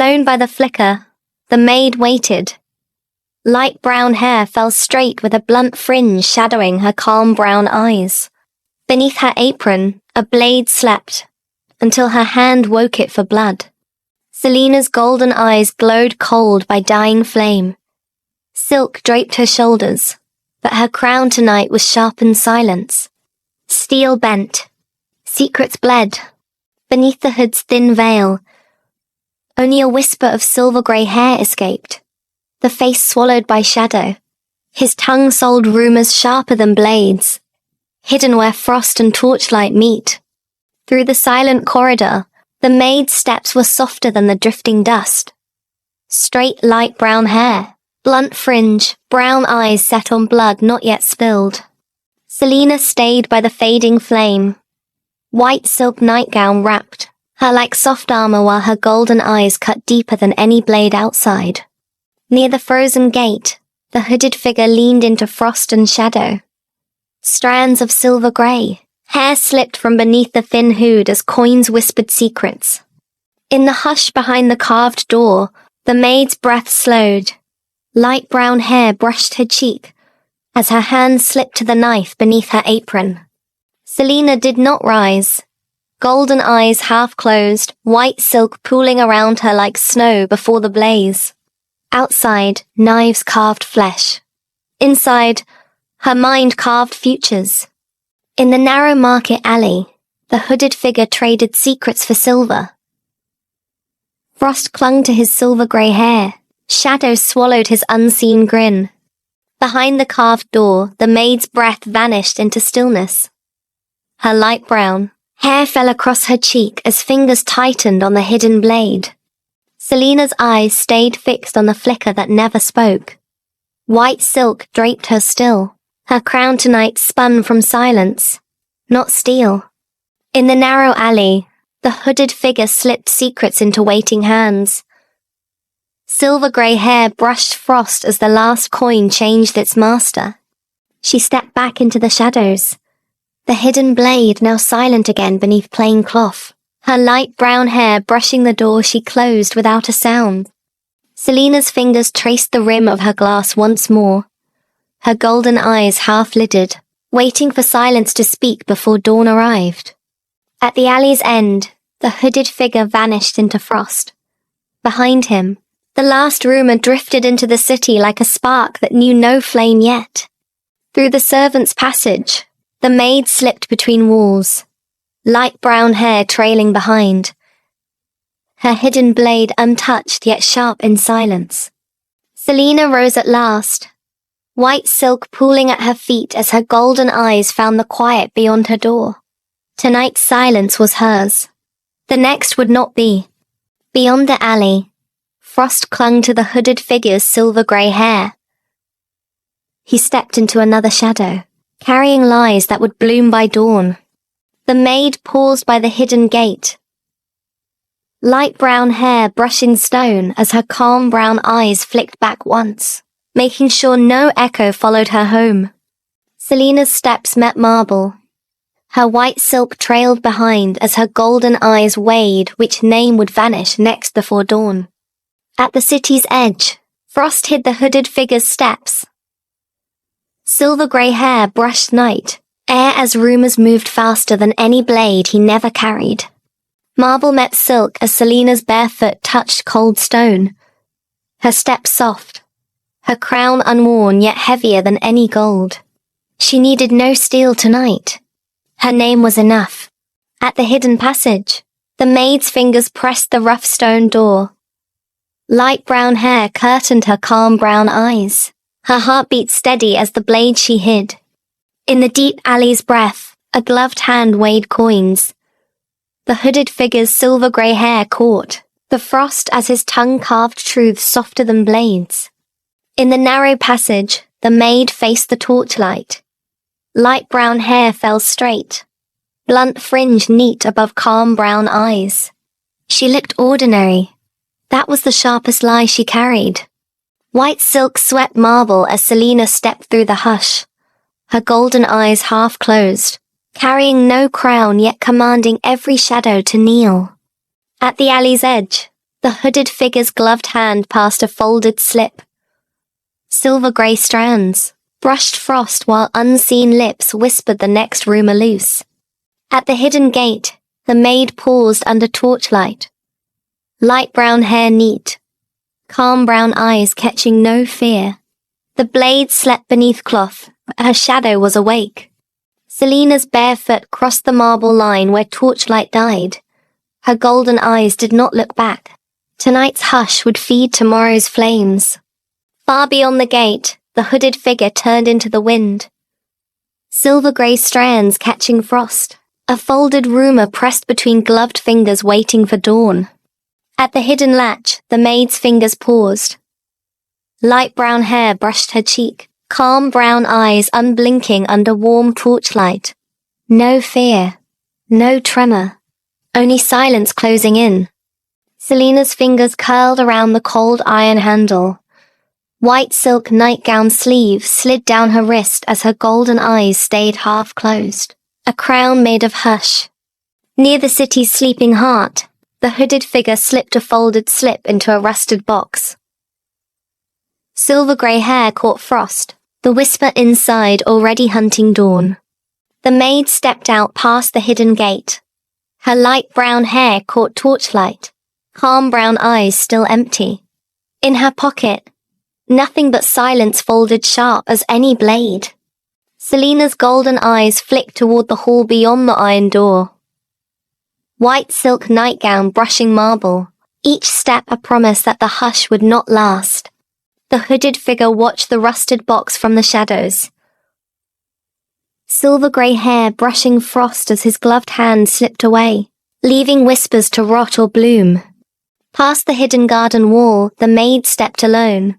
Alone by the flicker, the maid waited. Light brown hair fell straight with a blunt fringe shadowing her calm brown eyes. Beneath her apron, a blade slept, until her hand woke it for blood. Celina's golden eyes glowed cold by dying flame. Silk draped her shoulders, but her crown tonight was sharpened silence. Steel bent. Secrets bled. Beneath the hood's thin veil, only a whisper of silver-grey hair escaped. The face swallowed by shadow. His tongue sold rumors sharper than blades, hidden where frost and torchlight meet. Through the silent corridor, the maid's steps were softer than the drifting dust. Straight light brown hair, blunt fringe, brown eyes set on blood not yet spilled. Celina stayed by the fading flame. White silk nightgown wrapped her like soft armor while her golden eyes cut deeper than any blade outside. Near the frozen gate, the hooded figure leaned into frost and shadow. Strands of silver grey, hair slipped from beneath the thin hood as coins whispered secrets. In the hush behind the carved door, the maid's breath slowed. Light brown hair brushed her cheek as her hand slipped to the knife beneath her apron. Celina did not rise. Golden eyes half closed, white silk pooling around her like snow before the blaze. Outside, knives carved flesh. Inside, her mind carved futures. In the narrow market alley, the hooded figure traded secrets for silver. Frost clung to his silver-grey hair. Shadow swallowed his unseen grin. Behind the carved door, the maid's breath vanished into stillness. Her light brown hair fell across her cheek as fingers tightened on the hidden blade. Celina's eyes stayed fixed on the flicker that never spoke. White silk draped her still. Her crown tonight spun from silence, not steel. In the narrow alley, the hooded figure slipped secrets into waiting hands. Silver-grey hair brushed frost as the last coin changed its master. She stepped back into the shadows. The hidden blade now silent again beneath plain cloth. Her light brown hair brushing the door she closed without a sound. Celina's fingers traced the rim of her glass once more. Her golden eyes half-lidded, waiting for silence to speak before dawn arrived. At the alley's end, the hooded figure vanished into frost. Behind him, the last rumor drifted into the city like a spark that knew no flame yet. Through the servants' passage, the maid slipped between walls, light brown hair trailing behind. Her hidden blade untouched yet sharp in silence. Celina rose at last, white silk pooling at her feet as her golden eyes found the quiet beyond her door. Tonight's silence was hers. The next would not be. Beyond the alley, frost clung to the hooded figure's silver-grey hair. He stepped into another shadow, carrying lies that would bloom by dawn. The maid paused by the hidden gate. Light brown hair brushing stone as her calm brown eyes flicked back once, making sure no echo followed her home. Celina's steps met marble. Her white silk trailed behind as her golden eyes weighed which name would vanish next before dawn. At the city's edge, frost hid the hooded figure's steps. Silver-grey hair brushed night, air as rumors moved faster than any blade he never carried. Marble met silk as Celina's bare foot touched cold stone. Her step soft, her crown unworn yet heavier than any gold. She needed no steel tonight. Her name was enough. At the hidden passage, the maid's fingers pressed the rough stone door. Light brown hair curtained her calm brown eyes. Her heart beat steady as the blade she hid. In the deep alley's breath, a gloved hand weighed coins. The hooded figure's silver-grey hair caught the frost as his tongue carved truths softer than blades. In the narrow passage, the maid faced the torchlight. Light brown hair fell straight, blunt fringe neat above calm brown eyes. She looked ordinary. That was the sharpest lie she carried. White silk swept marble as Celina stepped through the hush, her golden eyes half closed, carrying no crown yet commanding every shadow to kneel. At the alley's edge, The hooded figure's gloved hand passed a folded slip. Silver-grey strands brushed frost while unseen lips whispered the next rumor loose. At the hidden gate, the maid paused under torchlight. Light brown hair neat, calm brown eyes catching no fear. The blade slept beneath cloth, but her shadow was awake. Celina's bare foot crossed the marble line where torchlight died. Her golden eyes did not look back. Tonight's hush would feed tomorrow's flames. Far beyond the gate, the hooded figure turned into the wind. Silver-grey strands catching frost. A folded rumor pressed between gloved fingers waiting for dawn. At the hidden latch, the maid's fingers paused. Light brown hair brushed her cheek, calm brown eyes unblinking under warm torchlight. No fear, no tremor, only silence closing in. Celina's fingers curled around the cold iron handle. White silk nightgown sleeves slid down her wrist as her golden eyes stayed half closed. A crown made of hush. Near the city's sleeping heart, the hooded figure slipped a folded slip into a rusted box. Silver-grey hair caught frost, the whisper inside already hunting dawn. The maid stepped out past the hidden gate. Her light brown hair caught torchlight, calm brown eyes still empty. In her pocket, nothing but silence folded sharp as any blade. Celina's golden eyes flicked toward the hall beyond the iron door. White silk nightgown brushing marble, each step a promise that the hush would not last. The hooded figure watched the rusted box from the shadows. Silver-grey hair brushing frost as his gloved hand slipped away, leaving whispers to rot or bloom. Past the hidden garden wall, the maid stepped alone.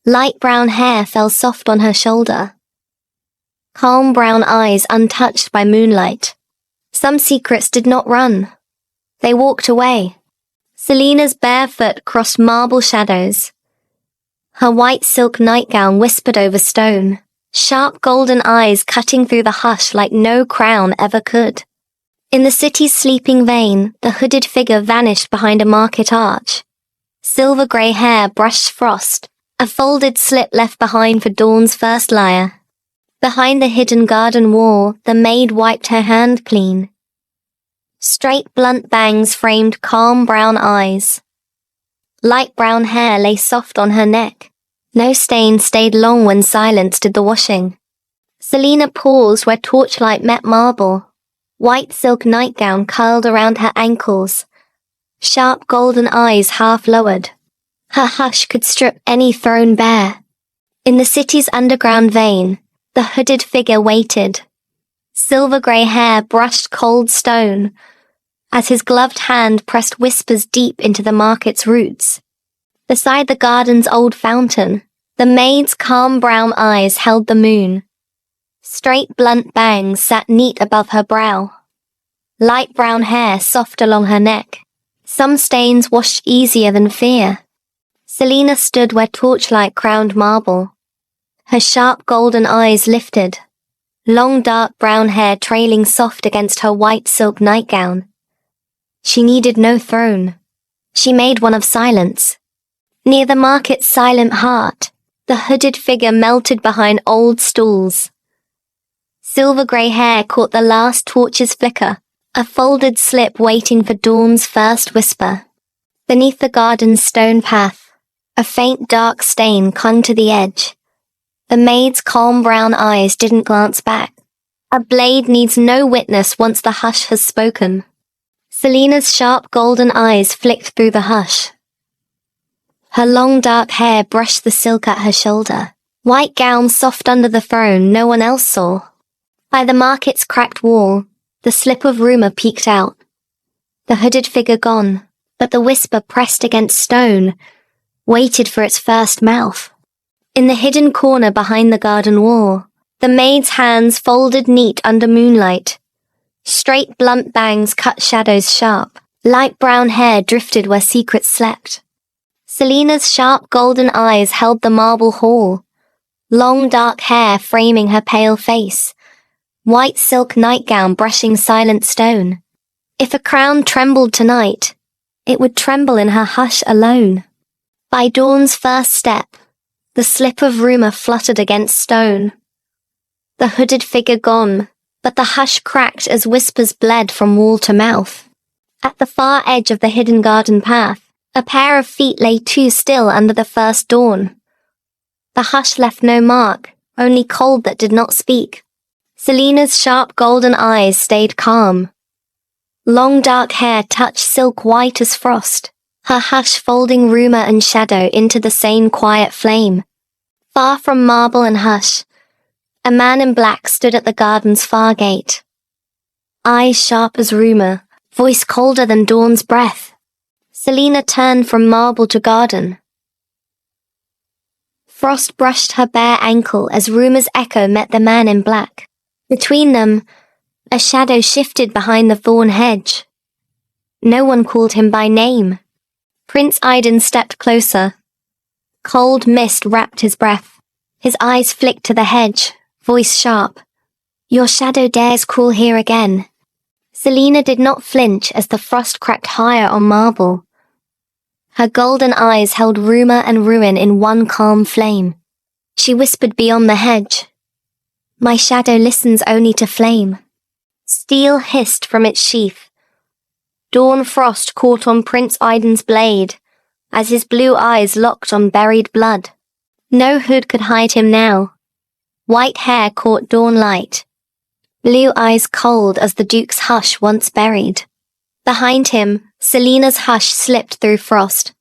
Light brown hair fell soft on her shoulder. Calm brown eyes untouched by moonlight. Some secrets did not run. They walked away. Celina's bare foot crossed marble shadows. Her white silk nightgown whispered over stone, sharp golden eyes cutting through the hush like no crown ever could. In the city's sleeping vein, the hooded figure vanished behind a market arch. Silver-grey hair brushed frost, a folded slip left behind for dawn's first lyre. Behind the hidden garden wall, the maid wiped her hand clean. Straight blunt bangs framed calm brown eyes. Light brown hair lay soft on her neck. No stain stayed long when silence did the washing. Celina paused where torchlight met marble. White silk nightgown curled around her ankles. Sharp golden eyes half lowered. Her hush could strip any throne bare. In the city's underground vein, the hooded figure waited. Silver-grey hair brushed cold stone as his gloved hand pressed whispers deep into the market's roots. Beside the garden's old fountain, the maid's calm brown eyes held the moon. Straight blunt bangs sat neat above her brow. Light brown hair soft along her neck. Some stains washed easier than fear. Celina stood where torchlight crowned marble. Her sharp golden eyes lifted, long dark brown hair trailing soft against her white silk nightgown. She needed no throne. She made one of silence. Near the market's silent heart, the hooded figure melted behind old stools. Silver-grey hair caught the last torch's flicker, a folded slip waiting for dawn's first whisper. Beneath the garden's stone path, a faint dark stain clung to the edge. The maid's calm brown eyes didn't glance back. A blade needs no witness once the hush has spoken. Celina's sharp golden eyes flicked through the hush. Her long dark hair brushed the silk at her shoulder. White gown soft under the throne no one else saw. By the market's cracked wall, the slip of rumor peeked out. The hooded figure gone, but the whisper pressed against stone, waited for its first mouth. In the hidden corner behind the garden wall, the maid's hands folded neat under moonlight. Straight blunt bangs cut shadows sharp. Light brown hair drifted where secrets slept. Celina's sharp golden eyes held the marble hall. Long dark hair framing her pale face. White silk nightgown brushing silent stone. If a crown trembled tonight, it would tremble in her hush alone. By dawn's first step, the slip of rumor fluttered against stone. The hooded figure gone, but the hush cracked as whispers bled from wall to mouth. At the far edge of the hidden garden path, a pair of feet lay too still under the first dawn. The hush left no mark, only cold that did not speak. Celina's sharp golden eyes stayed calm. Long dark hair touched silk white as frost, her hush folding rumor and shadow into the same quiet flame. Far from marble and hush, a man in black stood at the garden's far gate. Eyes sharp as rumor, voice colder than dawn's breath. Celina turned from marble to garden. Frost brushed her bare ankle as rumor's echo met the man in black. Between them, a shadow shifted behind the thorn hedge. No one called him by name. Prince Aiden stepped closer. Cold mist wrapped his breath. His eyes flicked to the hedge, voice sharp. Your shadow dares crawl here again. Celina did not flinch as the frost cracked higher on marble. Her golden eyes held rumor and ruin in one calm flame. She whispered beyond the hedge. My shadow listens only to flame. Steel hissed from its sheath. Dawn frost caught on Prince Aiden's blade, as his blue eyes locked on buried blood. No hood could hide him now. White hair caught dawn light. Blue eyes cold as the Duke's hush once buried. Behind him, Celina's hush slipped through frost.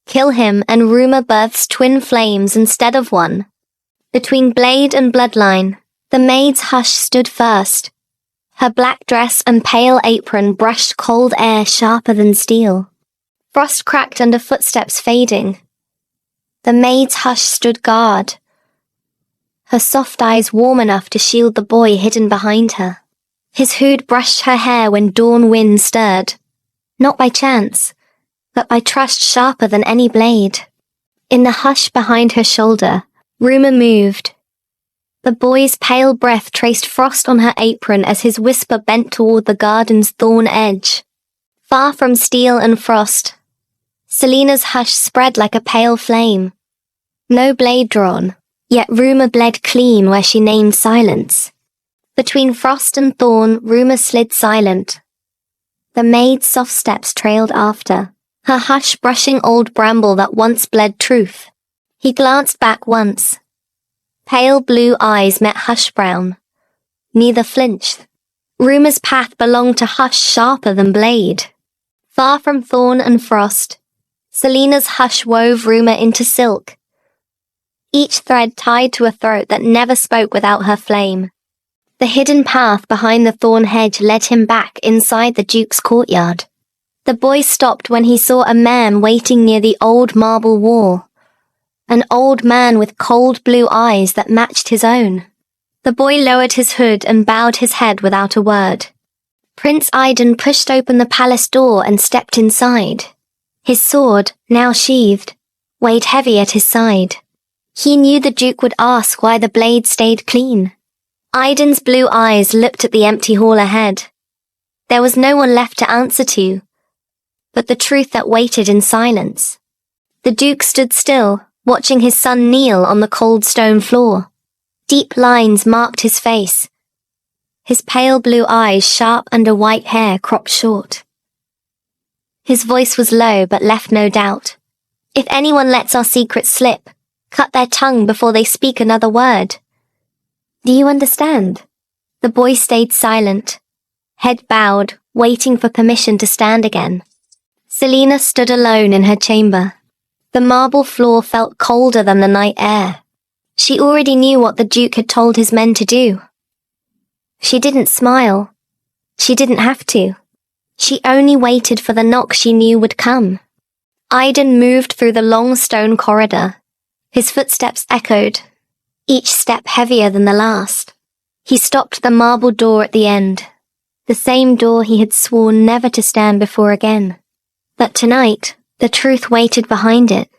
Kill him and rumor births twin flames instead of one. Between blade and bloodline, the maid's hush stood first. Her black dress and pale apron brushed cold air sharper than steel. Frost cracked under footsteps fading. The maid's hush stood guard. Her soft eyes warm enough to shield the boy hidden behind her. His hood brushed her hair when dawn wind stirred. Not by chance, but by trust sharper than any blade. In the hush behind her shoulder, rumor moved. The boy's pale breath traced frost on her apron as his whisper bent toward the garden's thorn edge. Far from steel and frost, Celina's hush spread like a pale flame. No blade drawn, yet rumor bled clean where she named silence. Between frost and thorn, rumor slid silent. The maid's soft steps trailed after, her hush brushing old bramble that once bled truth. He glanced back once. Pale blue eyes met hush brown. Neither flinched. Rumor's path belonged to hush sharper than blade. Far from thorn and frost, Celina's hush wove rumor into silk. Each thread tied to a throat that never spoke without her flame. The hidden path behind the thorn hedge led him back inside the Duke's courtyard. The boy stopped when he saw a man waiting near the old marble wall. An old man with cold blue eyes that matched his own. The boy lowered his hood and bowed his head without a word. Prince Aiden pushed open the palace door and stepped inside. His sword, now sheathed, weighed heavy at his side. He knew the Duke would ask why the blade stayed clean. Aiden's blue eyes looked at the empty hall ahead. There was no one left to answer to, but the truth that waited in silence. The Duke stood still, watching his son kneel on the cold stone floor. Deep lines marked his face. His pale blue eyes sharp under white hair cropped short. His voice was low but left no doubt. If anyone lets our secret slip, cut their tongue before they speak another word. Do you understand? The boy stayed silent, head bowed, waiting for permission to stand again. Celina stood alone in her chamber. The marble floor felt colder than the night air. She already knew what the Duke had told his men to do. She didn't smile. She didn't have to. She only waited for the knock she knew would come. Aiden moved through the long stone corridor. His footsteps echoed, each step heavier than the last. He stopped at the marble door at the end, the same door he had sworn never to stand before again. But tonight, the truth waited behind it.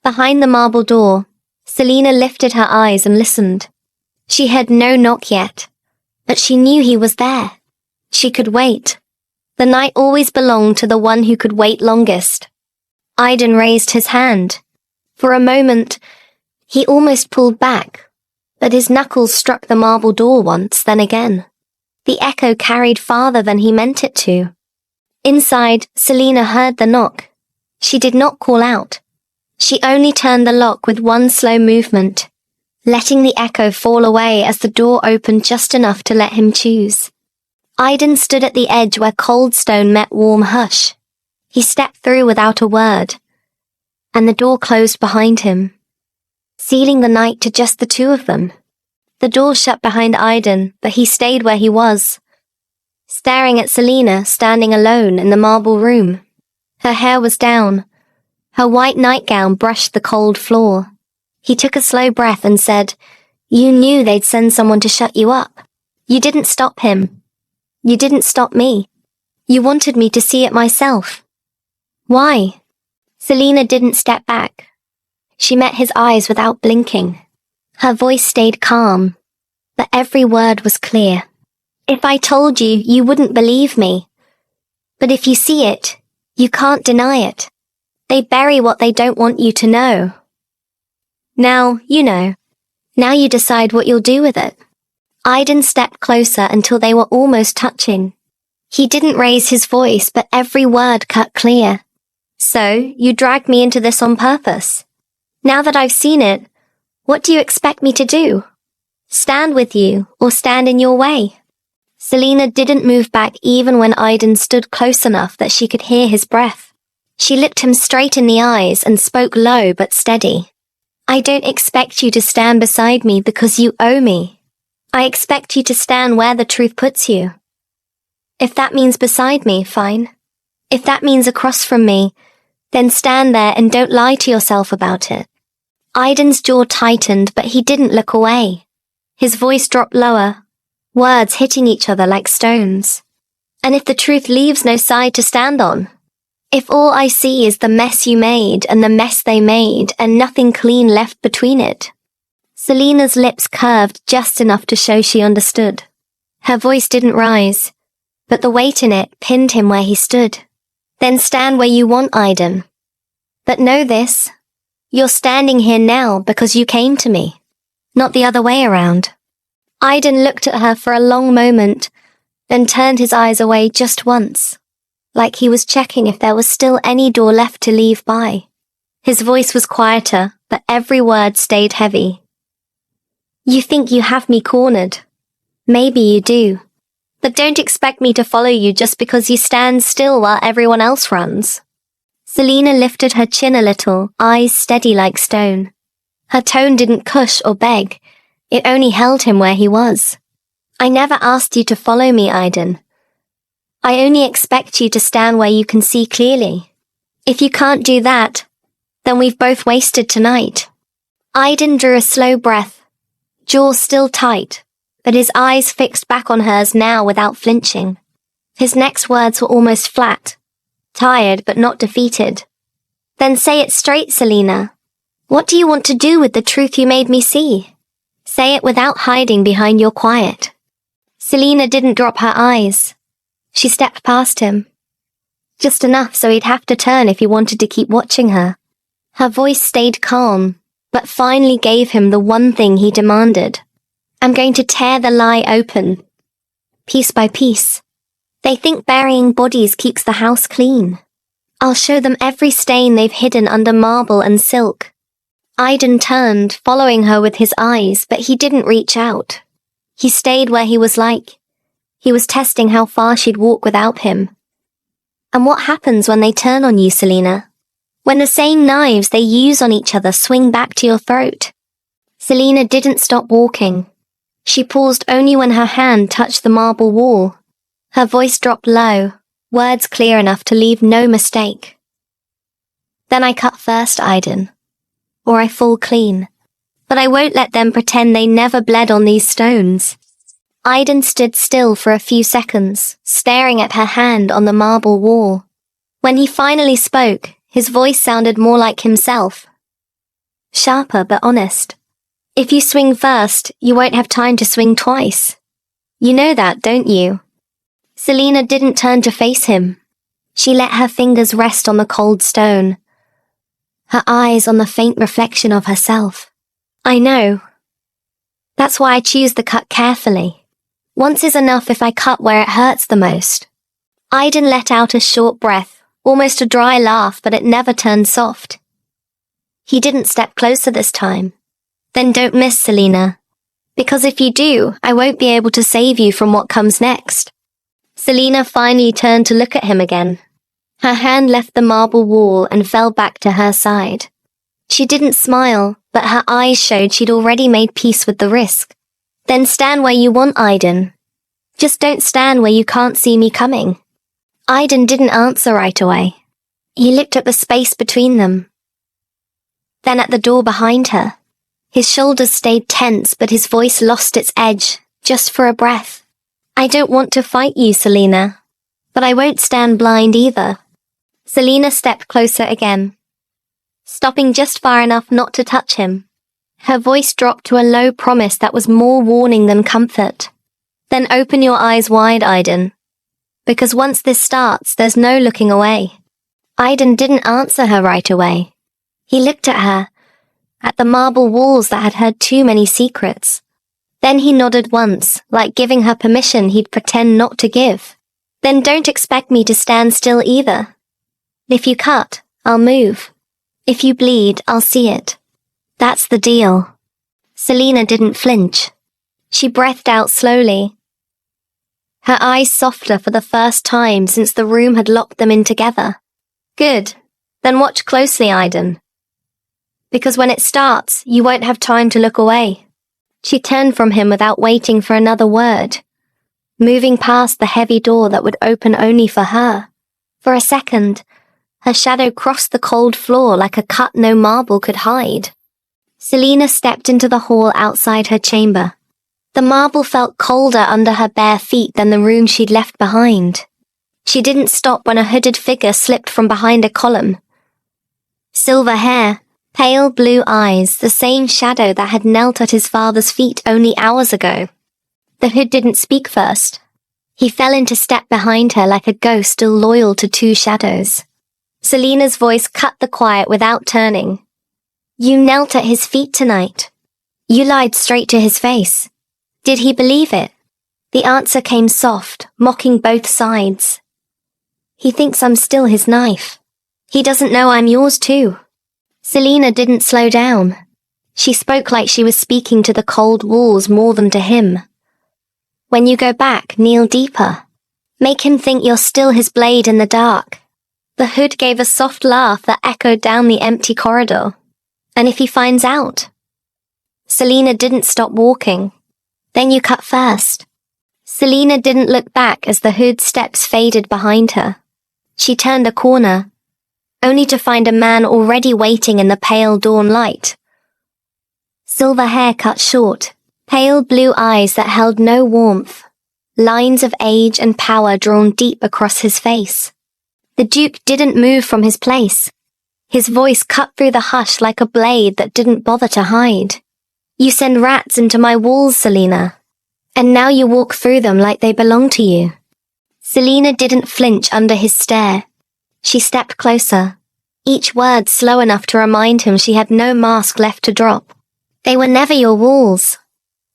Behind the marble door, Celina lifted her eyes and listened. She heard no knock yet, but she knew he was there. She could wait. The night always belonged to the one who could wait longest. Aiden raised his hand. For a moment, he almost pulled back, but his knuckles struck the marble door once, then again. The echo carried farther than he meant it to. Inside, Celina heard the knock. She did not call out. She only turned the lock with one slow movement, letting the echo fall away as the door opened just enough to let him choose. Aiden stood at the edge where cold stone met warm hush. He stepped through without a word, and the door closed behind him, sealing the night to just the two of them. The door shut behind Aiden, but he stayed where he was, staring at Celina standing alone in the marble room. Her hair was down. Her white nightgown brushed the cold floor. He took a slow breath and said, "You knew they'd send someone to shut you up. You didn't stop him. You didn't stop me. You wanted me to see it myself." "Why?" Celina didn't step back. She met his eyes without blinking. Her voice stayed calm, but every word was clear. "If I told you, you wouldn't believe me. But if you see it, you can't deny it. They bury what they don't want you to know. Now, you know. Now you decide what you'll do with it." Aiden stepped closer until they were almost touching. He didn't raise his voice, but every word cut clear. "So, you dragged me into this on purpose. Now that I've seen it, what do you expect me to do? Stand with you, or stand in your way?" Celina didn't move back even when Aiden stood close enough that she could hear his breath. She looked him straight in the eyes and spoke low but steady. "I don't expect you to stand beside me because you owe me. I expect you to stand where the truth puts you. If that means beside me, fine. If that means across from me, then stand there and don't lie to yourself about it." Aiden's jaw tightened, but he didn't look away. His voice dropped lower, words hitting each other like stones. "And if the truth leaves no side to stand on? If all I see is the mess you made and the mess they made and nothing clean left between it?" Celina's lips curved just enough to show she understood. Her voice didn't rise, but the weight in it pinned him where he stood. "Then stand where you want, Aiden. But know this, you're standing here now because you came to me, not the other way around." Aiden looked at her for a long moment, then turned his eyes away just once, like he was checking if there was still any door left to leave by. His voice was quieter, but every word stayed heavy. "You think you have me cornered. Maybe you do. But don't expect me to follow you just because you stand still while everyone else runs." Celina lifted her chin a little, eyes steady like stone. Her tone didn't push or beg. It only held him where he was. "I never asked you to follow me, Aiden. I only expect you to stand where you can see clearly. If you can't do that, then we've both wasted tonight." Aiden drew a slow breath, jaw still tight, but his eyes fixed back on hers now without flinching. His next words were almost flat, tired but not defeated. "Then say it straight, Celina. What do you want to do with the truth you made me see? Say it without hiding behind your quiet." Celina didn't drop her eyes. She stepped past him, just enough so he'd have to turn if he wanted to keep watching her. Her voice stayed calm, but finally gave him the one thing he demanded. "I'm going to tear the lie open, piece by piece. They think burying bodies keeps the house clean. I'll show them every stain they've hidden under marble and silk." Aiden turned, following her with his eyes, but he didn't reach out. He stayed where he was like. He was testing how far she'd walk without him. "And what happens when they turn on you, Celina? When the same knives they use on each other swing back to your throat?" Celina didn't stop walking. She paused only when her hand touched the marble wall. Her voice dropped low, words clear enough to leave no mistake. "Then I cut first, Aiden. Or I fall clean. But I won't let them pretend they never bled on these stones." Aiden stood still for a few seconds, staring at her hand on the marble wall. When he finally spoke, his voice sounded more like himself. Sharper but honest. "If you swing first, you won't have time to swing twice. You know that, don't you?" Celina didn't turn to face him. She let her fingers rest on the cold stone, her eyes on the faint reflection of herself. I know. That's why I choose the cut carefully. Once is enough if I cut where it hurts the most. Aiden let out a short breath, almost a dry laugh, but it never turned soft. He didn't step closer this time. Then don't miss, Celina. Because if you do, I won't be able to save you from what comes next. Celina finally turned to look at him again. Her hand left the marble wall and fell back to her side. She didn't smile, but her eyes showed she'd already made peace with the risk. Then stand where you want, Aiden. Just don't stand where you can't see me coming. Aiden didn't answer right away. He looked at the space between them. Then at the door behind her. His shoulders stayed tense, but his voice lost its edge, just for a breath. I don't want to fight you, Celina. But I won't stand blind either. Celina stepped closer again, stopping just far enough not to touch him. Her voice dropped to a low promise that was more warning than comfort. Then open your eyes wide, Aiden. Because once this starts, there's no looking away. Aiden didn't answer her right away. He looked at her, at the marble walls that had heard too many secrets. Then he nodded once, like giving her permission he'd pretend not to give. Then don't expect me to stand still either. If you cut, I'll move. If you bleed, I'll see it. That's the deal. Celina didn't flinch. She breathed out slowly, her eyes softer for the first time since the room had locked them in together. Good. Then watch closely, Aiden. Because when it starts, you won't have time to look away. She turned from him without waiting for another word, moving past the heavy door that would open only for her. For a second, her shadow crossed the cold floor like a cut no marble could hide. Celina stepped into the hall outside her chamber. The marble felt colder under her bare feet than the room she'd left behind. She didn't stop when a hooded figure slipped from behind a column. Silver hair, pale blue eyes, the same shadow that had knelt at his father's feet only hours ago. The hood didn't speak first. He fell into step behind her like a ghost still loyal to two shadows. Celina's voice cut the quiet without turning. You knelt at his feet tonight. You lied straight to his face. Did he believe it? The answer came soft, mocking both sides. He thinks I'm still his knife. He doesn't know I'm yours too. Celina didn't slow down. She spoke like she was speaking to the cold walls more than to him. When you go back, kneel deeper. Make him think you're still his blade in the dark. The hood gave a soft laugh that echoed down the empty corridor. And if he finds out? Celina didn't stop walking. Then you cut first. Celina didn't look back as the hood's steps faded behind her. She turned a corner, only to find a man already waiting in the pale dawn light. Silver hair cut short, pale blue eyes that held no warmth, lines of age and power drawn deep across his face. The Duke didn't move from his place. His voice cut through the hush like a blade that didn't bother to hide. You send rats into my walls, Celina. And now you walk through them like they belong to you. Celina didn't flinch under his stare. She stepped closer, each word slow enough to remind him she had no mask left to drop. They were never your walls,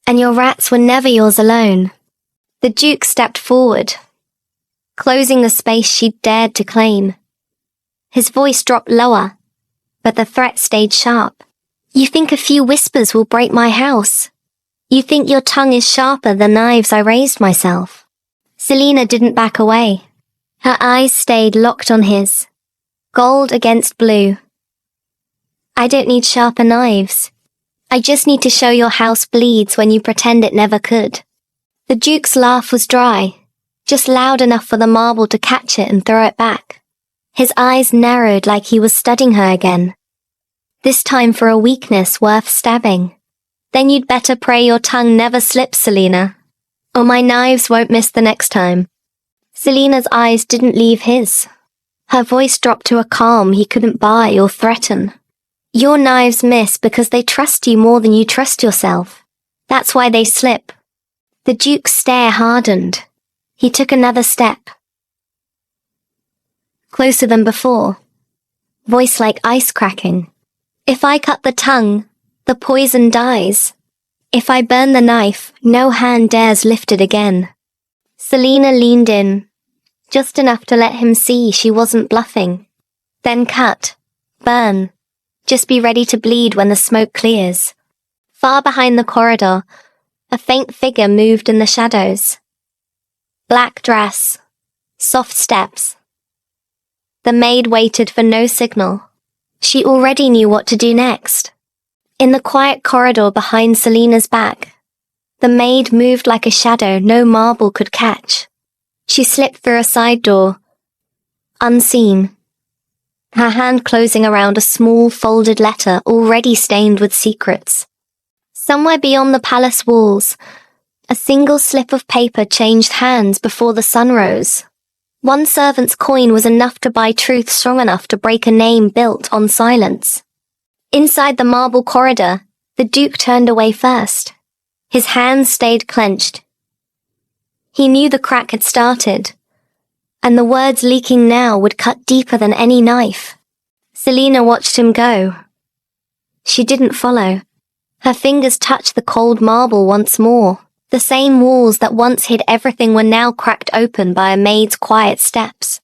and your rats were never yours alone. The Duke stepped forward, closing the space she'd dared to claim. His voice dropped lower, but the threat stayed sharp. You think a few whispers will break my house? You think your tongue is sharper than knives I raised myself? Celina didn't back away. Her eyes stayed locked on his, gold against blue. I don't need sharper knives. I just need to show your house bleeds when you pretend it never could. The Duke's laugh was dry, just loud enough for the marble to catch it and throw it back. His eyes narrowed like he was studying her again. This time for a weakness worth stabbing. Then you'd better pray your tongue never slips, Celina, or my knives won't miss the next time. Celina's eyes didn't leave his. Her voice dropped to a calm he couldn't buy or threaten. Your knives miss because they trust you more than you trust yourself. That's why they slip. The Duke's stare hardened. He took another step. Closer than before. Voice like ice cracking. If I cut the tongue, the poison dies. If I burn the knife, no hand dares lift it again. Celina leaned in, just enough to let him see she wasn't bluffing. Then cut. Burn. Just be ready to bleed when the smoke clears. Far behind the corridor, a faint figure moved in the shadows. Black dress. Soft steps. The maid waited for no signal. She already knew what to do next. In the quiet corridor behind Celina's back, the maid moved like a shadow no marble could catch. She slipped through a side door, unseen, her hand closing around a small folded letter already stained with secrets. Somewhere beyond the palace walls, a single slip of paper changed hands before the sun rose. One servant's coin was enough to buy truth strong enough to break a name built on silence. Inside the marble corridor, the Duke turned away first. His hands stayed clenched. He knew the crack had started, and the words leaking now would cut deeper than any knife. Celina watched him go. She didn't follow. Her fingers touched the cold marble once more. The same walls that once hid everything were now cracked open by a maid's quiet steps.